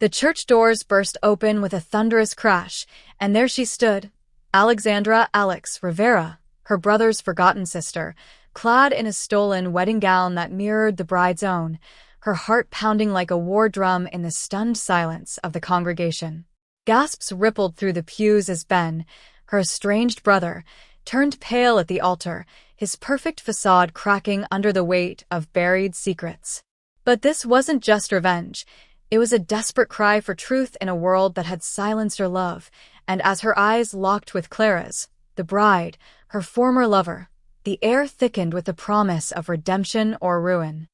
The church doors burst open with a thunderous crash, and there she stood, Alexandra Alex Rivera, her brother's forgotten sister, clad in a stolen wedding gown that mirrored the bride's own, her heart pounding like a war drum in the stunned silence of the congregation. Gasps rippled through the pews as Ben, her estranged brother, turned pale at the altar, his perfect facade cracking under the weight of buried secrets. But this wasn't just revenge. It was a desperate cry for truth in a world that had silenced her love, and as her eyes locked with Clara's, the bride, her former lover, the air thickened with the promise of redemption or ruin.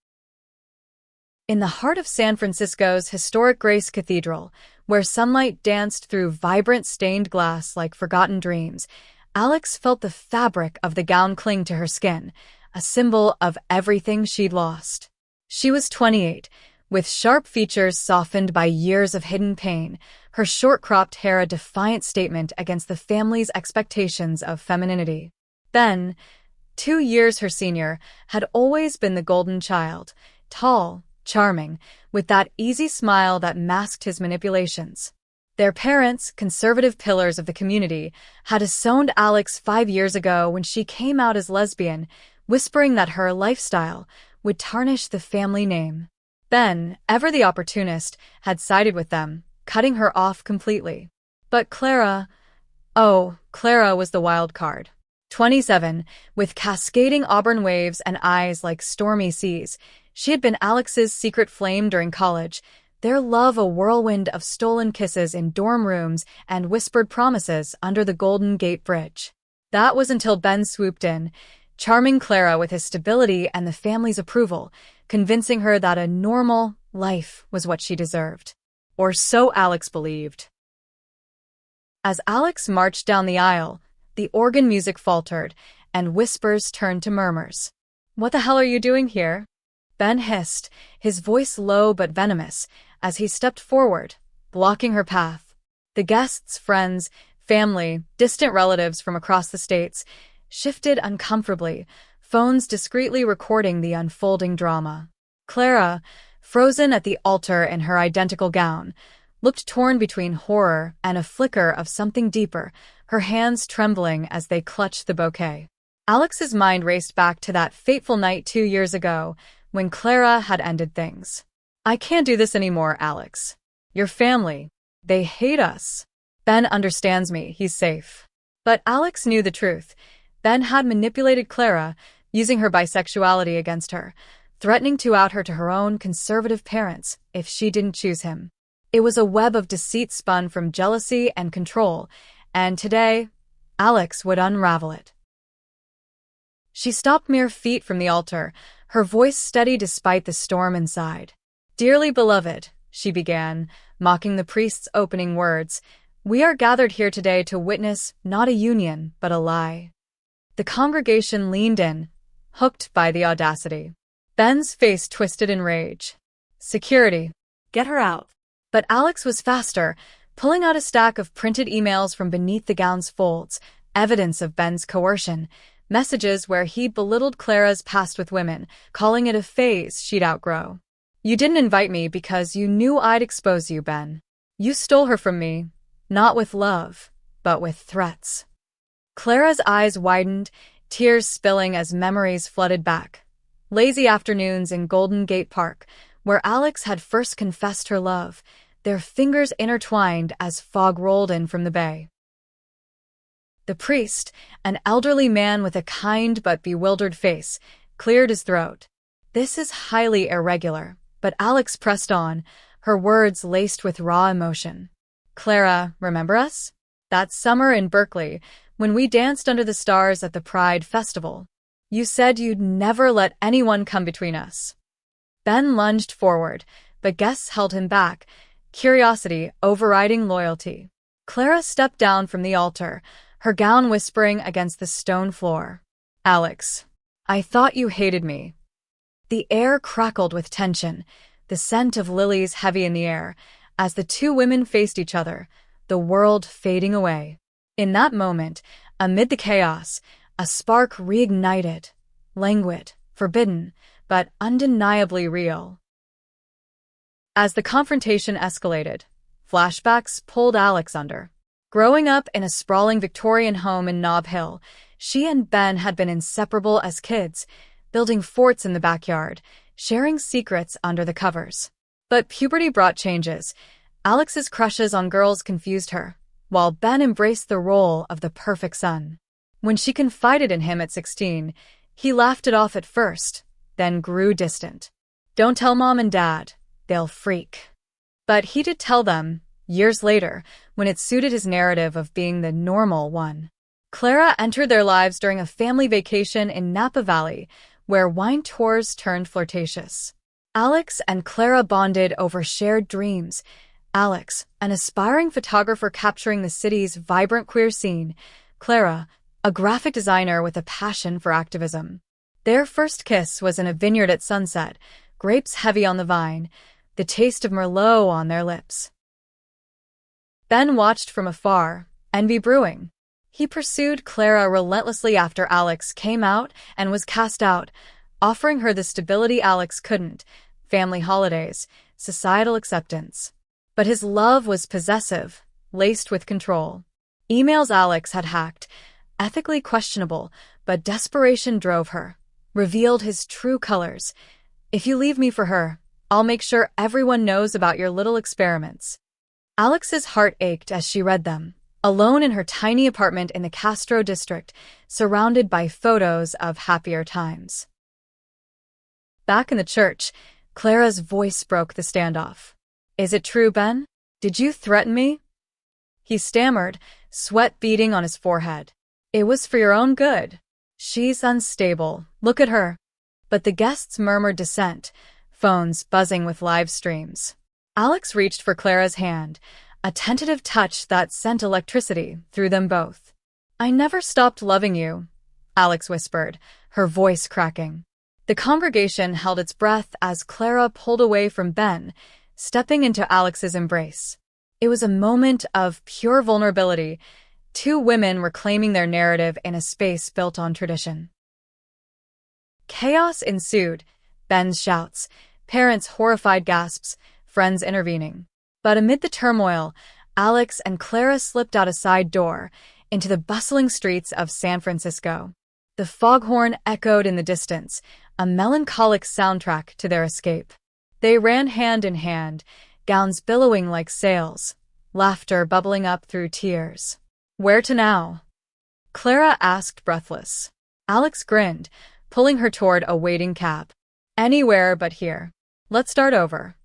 In the heart of San Francisco's historic Grace Cathedral, where sunlight danced through vibrant stained glass like forgotten dreams, Alex felt the fabric of the gown cling to her skin, a symbol of everything she'd lost. She was 28, with sharp features softened by years of hidden pain, her short-cropped hair a defiant statement against the family's expectations of femininity. Ben, 2 years her senior, had always been the golden child, tall, charming, with that easy smile that masked his manipulations. Their parents, conservative pillars of the community, had disowned Alex 5 years ago when she came out as lesbian, whispering that her lifestyle would tarnish the family name. Ben, ever the opportunist, had sided with them, cutting her off completely. But Clara was the wild card. 27, with cascading auburn waves and eyes like stormy seas, she had been Alex's secret flame during college, their love a whirlwind of stolen kisses in dorm rooms and whispered promises under the Golden Gate Bridge. That was until Ben swooped in, charming Clara with his stability and the family's approval, convincing her that a normal life was what she deserved. Or so Alex believed. As Alex marched down the aisle, the organ music faltered, and whispers turned to murmurs. "What the hell are you doing here?" Ben hissed, his voice low but venomous, as he stepped forward, blocking her path. The guests, friends, family, distant relatives from across the states, shifted uncomfortably, phones discreetly recording the unfolding drama. Clara, frozen at the altar in her identical gown, looked torn between horror and a flicker of something deeper, her hands trembling as they clutched the bouquet. Alex's mind raced back to that fateful night 2 years ago, when Clara had ended things. "I can't do this anymore, Alex. Your family, they hate us. Ben understands me, he's safe." But Alex knew the truth. Ben had manipulated Clara, using her bisexuality against her, threatening to out her to her own conservative parents if she didn't choose him. It was a web of deceit spun from jealousy and control, and today, Alex would unravel it. She stopped mere feet from the altar, her voice steady despite the storm inside. "Dearly beloved," she began, mocking the priest's opening words, "we are gathered here today to witness not a union, but a lie." The congregation leaned in, hooked by the audacity. Ben's face twisted in rage. "Security, get her out." But Alex was faster, pulling out a stack of printed emails from beneath the gown's folds, evidence of Ben's coercion, messages where he'd belittled Clara's past with women, calling it a phase she'd outgrow. "You didn't invite me because you knew I'd expose you, Ben. You stole her from me, not with love, but with threats." Clara's eyes widened, tears spilling as memories flooded back. Lazy afternoons in Golden Gate Park, where Alex had first confessed her love, their fingers intertwined as fog rolled in from the bay. The priest, an elderly man with a kind but bewildered face, cleared his throat. "This is highly irregular," but Alex pressed on, her words laced with raw emotion. "Clara, remember us? That summer in Berkeley, when we danced under the stars at the Pride Festival. You said you'd never let anyone come between us." Ben lunged forward, but guests held him back, curiosity overriding loyalty. Clara stepped down from the altar, her gown whispering against the stone floor. "Alex, I thought you hated me." The air crackled with tension, the scent of lilies heavy in the air, as the two women faced each other, the world fading away. In that moment, amid the chaos, a spark reignited, languid, forbidden, but undeniably real. As the confrontation escalated, flashbacks pulled Alex under. Growing up in a sprawling Victorian home in Nob Hill, she and Ben had been inseparable as kids, building forts in the backyard, sharing secrets under the covers. But puberty brought changes. Alex's crushes on girls confused her, while Ben embraced the role of the perfect son. When she confided in him at 16, he laughed it off at first, then grew distant. "Don't tell Mom and Dad, they'll freak." But he did tell them, years later, when it suited his narrative of being the normal one. Clara entered their lives during a family vacation in Napa Valley, where wine tours turned flirtatious. Alex and Clara bonded over shared dreams. Alex, an aspiring photographer capturing the city's vibrant queer scene. Clara, a graphic designer with a passion for activism. Their first kiss was in a vineyard at sunset, grapes heavy on the vine, the taste of Merlot on their lips. Ben watched from afar, envy brewing. He pursued Clara relentlessly after Alex came out and was cast out, offering her the stability Alex couldn't, family holidays, societal acceptance. But his love was possessive, laced with control. Emails Alex had hacked, ethically questionable, but desperation drove her, revealed his true colors. "If you leave me for her, I'll make sure everyone knows about your little experiments." Alex's heart ached as she read them, alone in her tiny apartment in the Castro district, surrounded by photos of happier times. Back in the church, Clara's voice broke the standoff. "Is it true, Ben? Did you threaten me?" He stammered, sweat beading on his forehead. "It was for your own good. She's unstable. Look at her." But the guests murmured dissent, phones buzzing with live streams. Alex reached for Clara's hand, a tentative touch that sent electricity through them both. "I never stopped loving you," Alex whispered, her voice cracking. The congregation held its breath as Clara pulled away from Ben, stepping into Alex's embrace. It was a moment of pure vulnerability, two women reclaiming their narrative in a space built on tradition. Chaos ensued, Ben's shouts, parents' horrified gasps, friends intervening. But amid the turmoil, Alex and Clara slipped out a side door into the bustling streets of San Francisco. The foghorn echoed in the distance, a melancholic soundtrack to their escape. They ran hand in hand, gowns billowing like sails, laughter bubbling up through tears. "Where to now?" Clara asked, breathless. Alex grinned, pulling her toward a waiting cab. "Anywhere but here. Let's start over."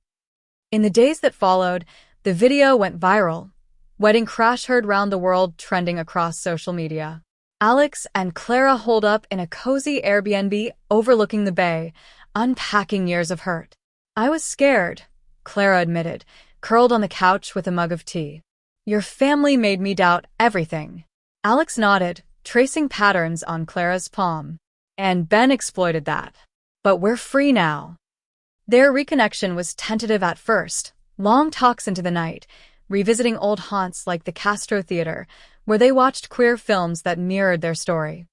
In the days that followed, the video went viral. Wedding crash heard round the world, trending across social media. Alex and Clara holed up in a cozy Airbnb overlooking the bay, unpacking years of hurt. "I was scared," Clara admitted, curled on the couch with a mug of tea. "Your family made me doubt everything." Alex nodded, tracing patterns on Clara's palm. "And Ben exploited that. But we're free now." Their reconnection was tentative at first, long talks into the night, revisiting old haunts like the Castro Theater, where they watched queer films that mirrored their story.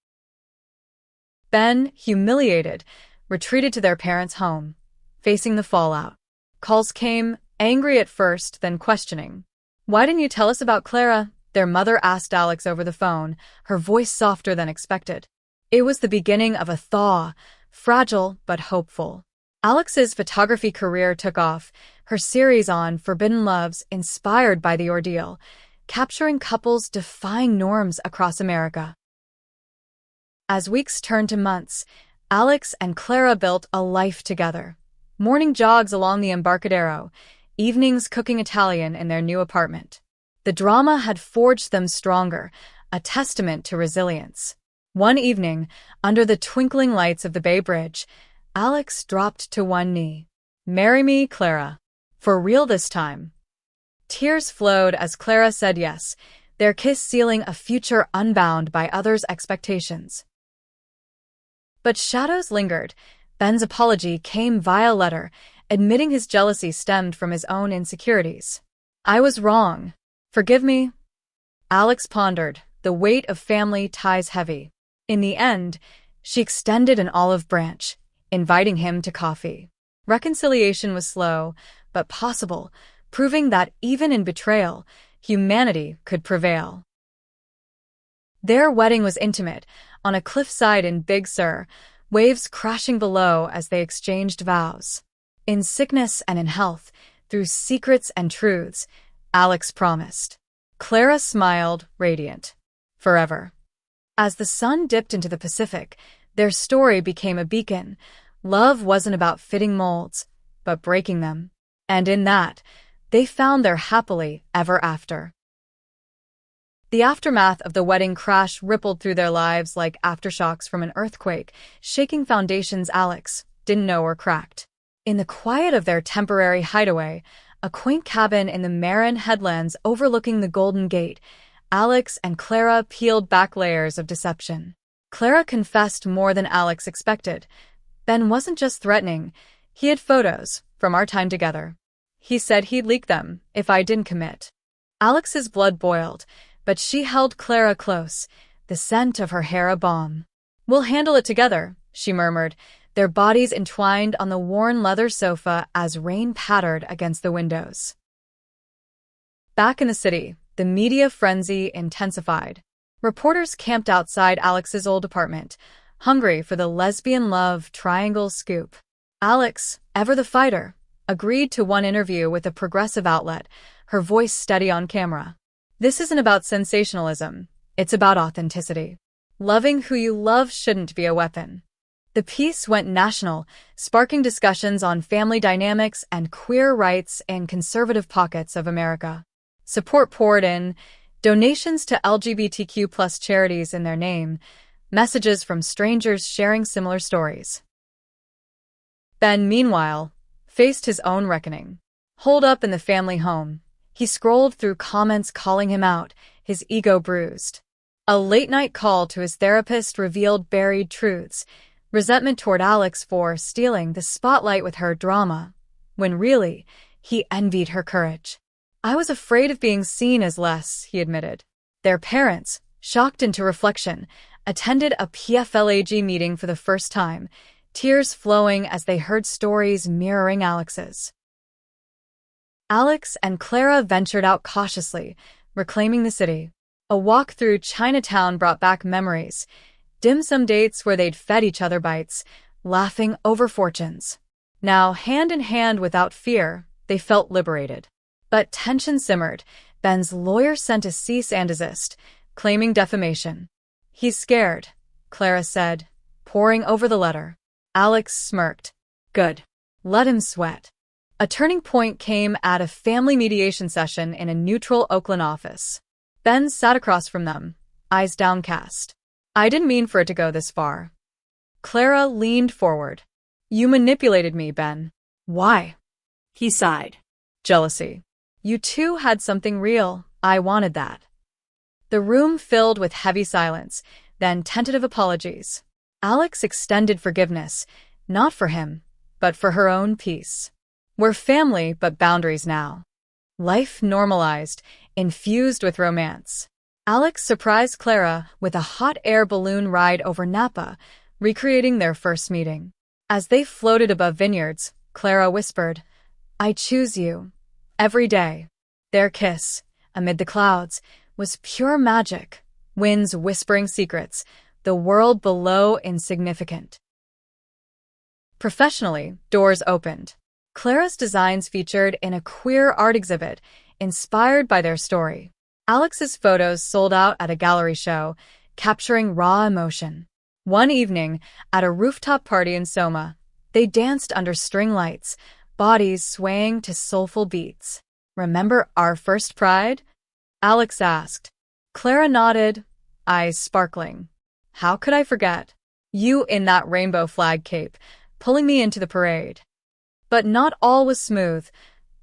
Ben, humiliated, retreated to their parents' home, facing the fallout. Calls came, angry at first, then questioning. "Why didn't you tell us about Clara?" their mother asked Alex over the phone, her voice softer than expected. It was the beginning of a thaw, fragile but hopeful. Alex's photography career took off, her series on Forbidden Loves inspired by the ordeal, capturing couples defying norms across America. As weeks turned to months, Alex and Clara built a life together. Morning jogs along the Embarcadero, evenings cooking Italian in their new apartment. The drama had forged them stronger, a testament to resilience. One evening, under the twinkling lights of the Bay Bridge, Alex dropped to one knee. "Marry me, Clara. For real this time." Tears flowed as Clara said yes, their kiss sealing a future unbound by others' expectations. But shadows lingered. Ben's apology came via letter, admitting his jealousy stemmed from his own insecurities. "I was wrong. Forgive me?" Alex pondered, the weight of family ties heavy. In the end, she extended an olive branch, inviting him to coffee. Reconciliation was slow, but possible, proving that even in betrayal, humanity could prevail. Their wedding was intimate, on a cliffside in Big Sur, waves crashing below as they exchanged vows. In sickness and in health, through secrets and truths, Alex promised. Clara smiled, radiant. Forever. As the sun dipped into the Pacific, their story became a beacon. Love wasn't about fitting molds, but breaking them. And in that, they found their happily ever after. The aftermath of the wedding crash rippled through their lives like aftershocks from an earthquake, shaking foundations Alex didn't know were cracked. In the quiet of their temporary hideaway, a quaint cabin in the Marin headlands overlooking the Golden Gate, Alex and Clara peeled back layers of deception. Clara confessed more than Alex expected. Ben wasn't just threatening. He had photos from our time together. He said he'd leak them if I didn't commit. Alex's blood boiled, but she held Clara close, the scent of her hair a balm. "We'll handle it together," she murmured, their bodies entwined on the worn leather sofa as rain pattered against the windows. Back in the city, the media frenzy intensified. Reporters camped outside Alex's old apartment, hungry for the lesbian love triangle scoop. Alex, ever the fighter, agreed to one interview with a progressive outlet, her voice steady on camera. "This isn't about sensationalism, it's about authenticity. Loving who you love shouldn't be a weapon." The piece went national, sparking discussions on family dynamics and queer rights in conservative pockets of America. Support poured in, donations to LGBTQ+ charities in their name, messages from strangers sharing similar stories. Ben, meanwhile, faced his own reckoning. Holed up in the family home, he scrolled through comments calling him out, his ego bruised. A late-night call to his therapist revealed buried truths, resentment toward Alex for stealing the spotlight with her drama, when really, he envied her courage. "I was afraid of being seen as less," he admitted. Their parents, shocked into reflection, attended a PFLAG meeting for the first time, tears flowing as they heard stories mirroring Alex's. Alex and Clara ventured out cautiously, reclaiming the city. A walk through Chinatown brought back memories, dim sum dates where they'd fed each other bites, laughing over fortunes. Now, hand in hand without fear, they felt liberated. But tension simmered. Ben's lawyer sent a cease and desist, claiming defamation. "He's scared," Clara said, poring over the letter. Alex smirked. "Good. Let him sweat." A turning point came at a family mediation session in a neutral Oakland office. Ben sat across from them, eyes downcast. "I didn't mean for it to go this far." Clara leaned forward. "You manipulated me, Ben." "Why?" He sighed. "Jealousy. You two had something real. I wanted that." The room filled with heavy silence, then tentative apologies. Alex extended forgiveness, not for him, but for her own peace. "We're family, but boundaries now." Life normalized, infused with romance. Alex surprised Clara with a hot air balloon ride over Napa, recreating their first meeting. As they floated above vineyards, Clara whispered, "I choose you. Every day." Their kiss, amid the clouds, was pure magic, winds whispering secrets, the world below insignificant. Professionally, doors opened. Clara's designs featured in a queer art exhibit, inspired by their story. Alex's photos sold out at a gallery show, capturing raw emotion. One evening, at a rooftop party in Soma, they danced under string lights, bodies swaying to soulful beats. "Remember our first Pride?" Alex asked. Clara nodded, eyes sparkling. "How could I forget? You in that rainbow flag cape, pulling me into the parade." But not all was smooth.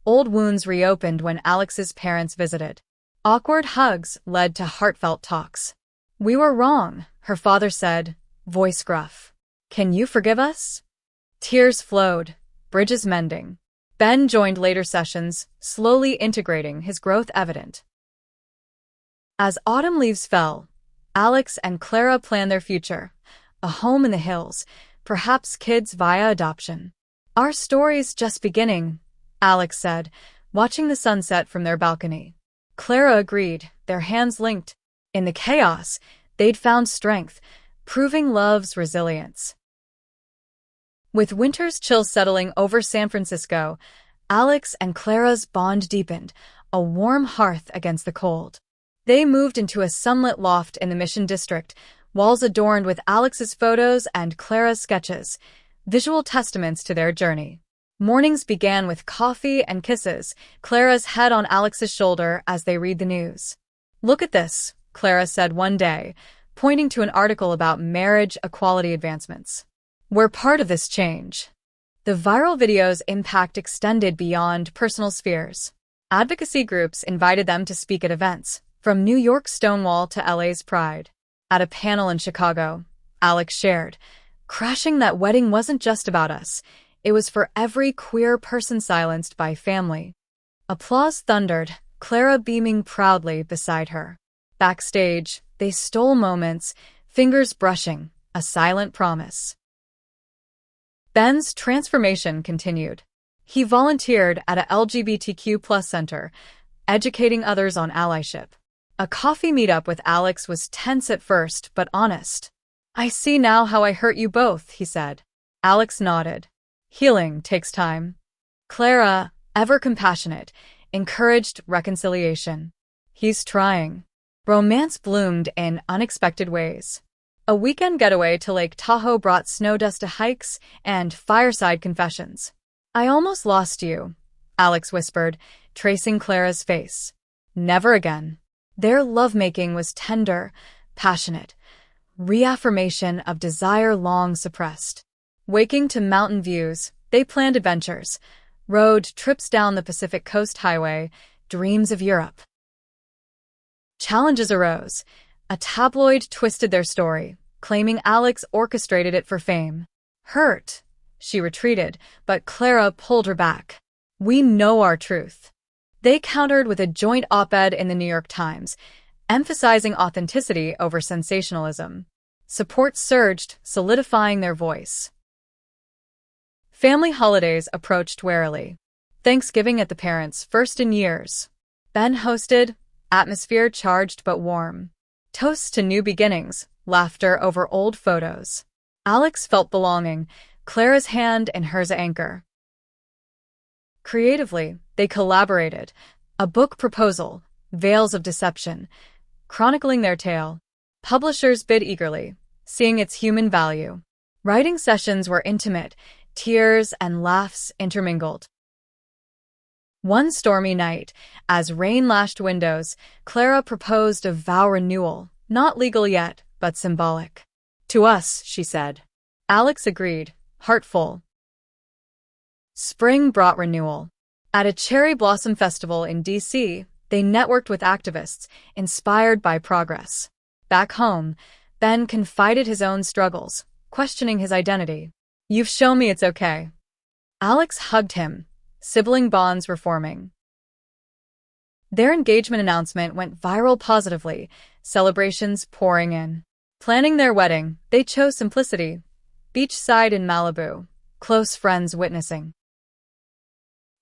Old wounds reopened when Alex's parents visited. Awkward hugs led to heartfelt talks. "We were wrong," her father said, voice gruff. "Can you forgive us?" Tears flowed, bridges mending. Ben joined later sessions, slowly integrating his growth evident. As autumn leaves fell, Alex and Clara planned their future, a home in the hills, perhaps kids via adoption. "Our story's just beginning," Alex said, watching the sunset from their balcony. Clara agreed, their hands linked. In the chaos, they'd found strength, proving love's resilience. With winter's chill settling over San Francisco, Alex and Clara's bond deepened, a warm hearth against the cold. They moved into a sunlit loft in the Mission District, walls adorned with Alex's photos and Clara's sketches, visual testaments to their journey. Mornings began with coffee and kisses, Clara's head on Alex's shoulder as they read the news. "Look at this," Clara said one day, pointing to an article about marriage equality advancements. "We're part of this change." The viral video's impact extended beyond personal spheres. Advocacy groups invited them to speak at events, from New York's Stonewall to LA's Pride. At a panel in Chicago, Alex shared, "Crashing that wedding wasn't just about us. It was for every queer person silenced by family." Applause thundered, Clara beaming proudly beside her. Backstage, they stole moments, fingers brushing, a silent promise. Ben's transformation continued. He volunteered at a LGBTQ+ center, educating others on allyship. A coffee meetup with Alex was tense at first, but honest. "I see now how I hurt you both," he said. Alex nodded. "Healing takes time." Clara, ever compassionate, encouraged reconciliation. "He's trying." Romance bloomed in unexpected ways. A weekend getaway to Lake Tahoe brought snow dust to hikes and fireside confessions. "I almost lost you," Alex whispered, tracing Clara's face. "Never again." Their lovemaking was tender, passionate, reaffirmation of desire long suppressed. Waking to mountain views, they planned adventures, rode trips down the Pacific Coast Highway, dreams of Europe. Challenges arose. A tabloid twisted their story, claiming Alex orchestrated it for fame. Hurt, she retreated, but Clara pulled her back. "We know our truth." They countered with a joint op-ed in the New York Times, emphasizing authenticity over sensationalism. Support surged, solidifying their voice. Family holidays approached warily. Thanksgiving at the parents' first in years. Ben hosted, atmosphere charged but warm. Toasts to new beginnings, laughter over old photos. Alex felt belonging, Clara's hand in hers anchor. Creatively, they collaborated. A book proposal, Veils of Deception, chronicling their tale. Publishers bid eagerly, seeing its human value. Writing sessions were intimate, tears and laughs intermingled. One stormy night, as rain lashed windows, Clara proposed a vow renewal, not legal yet, but symbolic. "To us," she said. Alex agreed, heartful. Spring brought renewal. At a cherry blossom festival in D.C., they networked with activists, inspired by progress. Back home, Ben confided his own struggles, questioning his identity. "You've shown me it's okay." Alex hugged him, sibling bonds were forming. Their engagement announcement went viral positively, celebrations pouring in. Planning their wedding, they chose simplicity. Beachside in Malibu, close friends witnessing.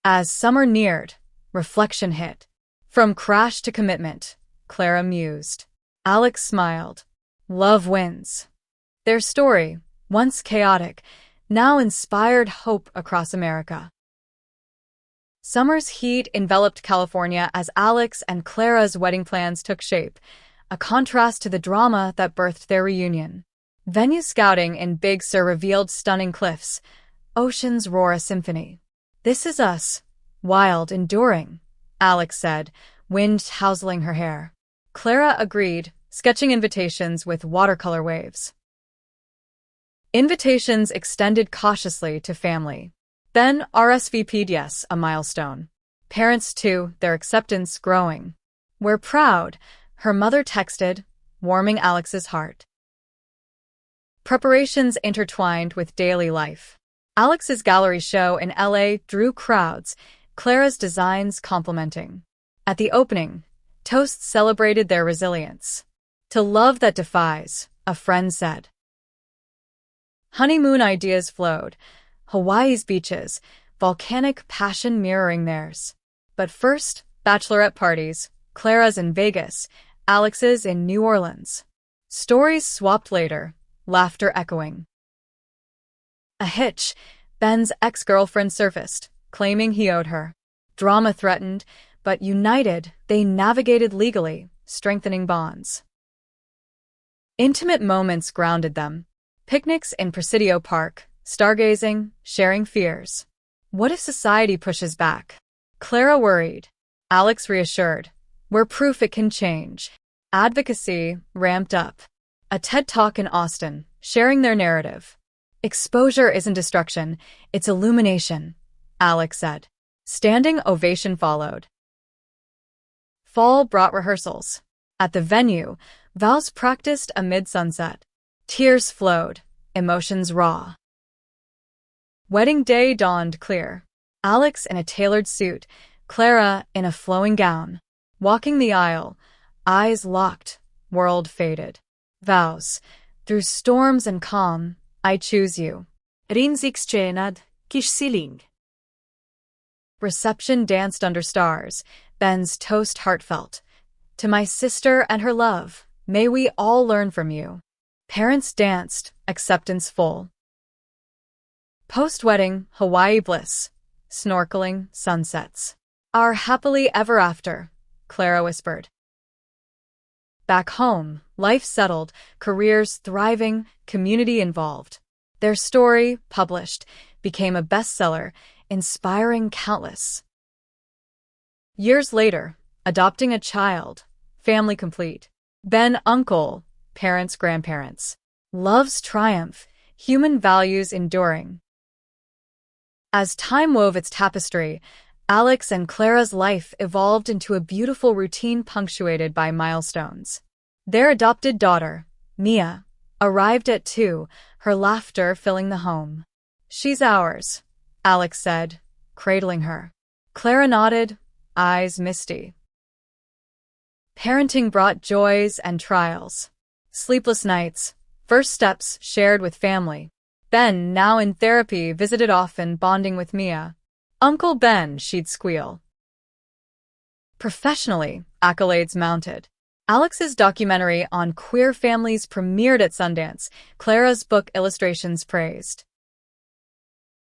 As summer neared, reflection hit. From crash to commitment, Clara mused. Alex smiled. Love wins. Their story, once chaotic, now inspired hope across America. Summer's heat enveloped California as Alex and Clara's wedding plans took shape, a contrast to the drama that birthed their reunion. Venue scouting in Big Sur revealed stunning cliffs. Oceans roar a symphony. "This is us. Wild, enduring," Alex said, wind tousling her hair. Clara agreed, sketching invitations with watercolor waves. Invitations extended cautiously to family. Ben RSVP'd yes, a milestone. Parents, too, their acceptance growing. "We're proud," her mother texted, warming Alex's heart. Preparations intertwined with daily life. Alex's gallery show in LA drew crowds, Clara's designs complementing. At the opening, toasts celebrated their resilience. "To love that defies," a friend said. Honeymoon ideas flowed. Hawaii's beaches, volcanic passion mirroring theirs. But first, bachelorette parties, Clara's in Vegas, Alex's in New Orleans. Stories swapped later, laughter echoing. A hitch, Ben's ex-girlfriend surfaced, claiming he owed her. Drama threatened, but united, they navigated legally, strengthening bonds. Intimate moments grounded them. Picnics in Presidio Park, stargazing, sharing fears. What if society pushes back? Clara worried. Alex reassured. We're proof it can change. Advocacy ramped up. A TED Talk in Austin, sharing their narrative. Exposure isn't destruction, it's illumination, Alex said. Standing ovation followed. Fall brought rehearsals. At the venue, vows practiced amid sunset. Tears flowed, emotions raw. Wedding day dawned clear. Alex in a tailored suit, Clara in a flowing gown. Walking the aisle, eyes locked, world faded. Vows. Through storms and calm, I choose you. Rinzikschenad, kishsiling. Reception danced under stars, Ben's toast heartfelt. To my sister and her love, may we all learn from you. Parents danced, acceptance full. Post-wedding, Hawaii bliss. Snorkeling, sunsets. Our happily ever after, Clara whispered. Back home, life settled, careers thriving, community involved. Their story, published, became a bestseller, inspiring countless. Years later, adopting a child, family complete. Ben uncle, parents grandparents. Love's triumph, human values enduring. As time wove its tapestry, Alex and Clara's life evolved into a beautiful routine punctuated by milestones. Their adopted daughter, Mia, arrived at 2, her laughter filling the home. She's ours, Alex said, cradling her. Clara nodded, eyes misty. Parenting brought joys and trials. Sleepless nights, first steps shared with family. Ben, now in therapy, visited often, bonding with Mia. Uncle Ben, she'd squeal. Professionally, accolades mounted. Alex's documentary on queer families premiered at Sundance, Clara's book illustrations praised.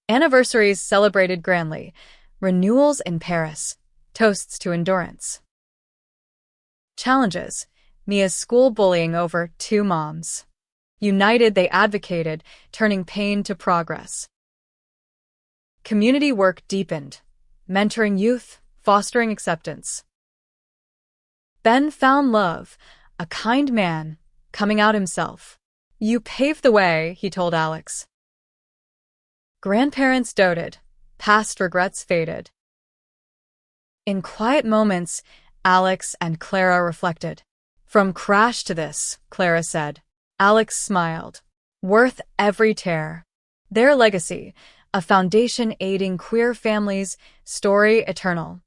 Anniversaries celebrated grandly, renewals in Paris, toasts to endurance. Challenges, Mia's school bullying over 2 moms. United, they advocated, turning pain to progress. Community work deepened, mentoring youth, fostering acceptance. Ben found love, a kind man, coming out himself. You paved the way, he told Alex. Grandparents doted, past regrets faded. In quiet moments, Alex and Clara reflected. From crash to this, Clara said. Alex smiled. Worth every tear. Their legacy, a foundation aiding queer families, story eternal.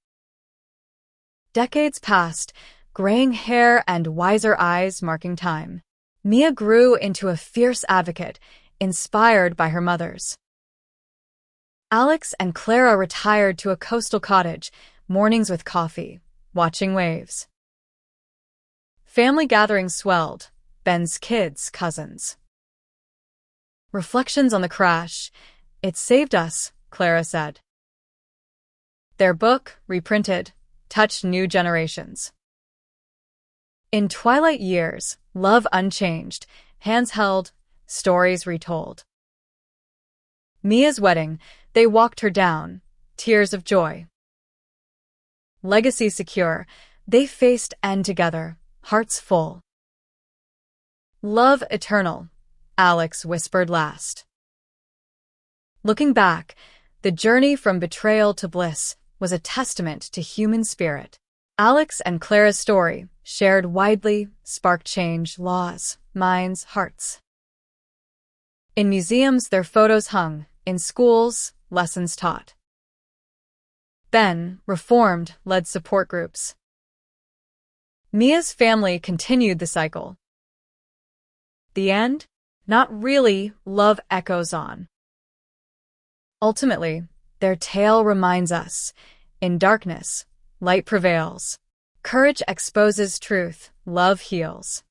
Decades passed, graying hair and wiser eyes marking time. Mia grew into a fierce advocate, inspired by her mothers. Alex and Clara retired to a coastal cottage, mornings with coffee, watching waves. Family gatherings swelled, Ben's kids, cousins. Reflections on the crash. It saved us, Clara said. Their book, reprinted, touched new generations. In twilight years, love unchanged, hands held, stories retold. Mia's wedding, they walked her down, tears of joy. Legacy secure, they faced end together, hearts full. Love eternal, Alex whispered last. Looking back, the journey from betrayal to bliss was a testament to human spirit. Alex and Clara's story, shared widely, sparked change, laws, minds, hearts. In museums, their photos hung, in schools, lessons taught. Ben, reformed, led support groups. Mia's family continued the cycle. The end? Not really, love echoes on. Ultimately, Their tale reminds us, in darkness, light prevails. Courage exposes truth, love heals.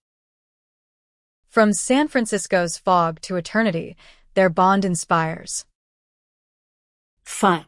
From San Francisco's fog to eternity, their bond inspires. Fin.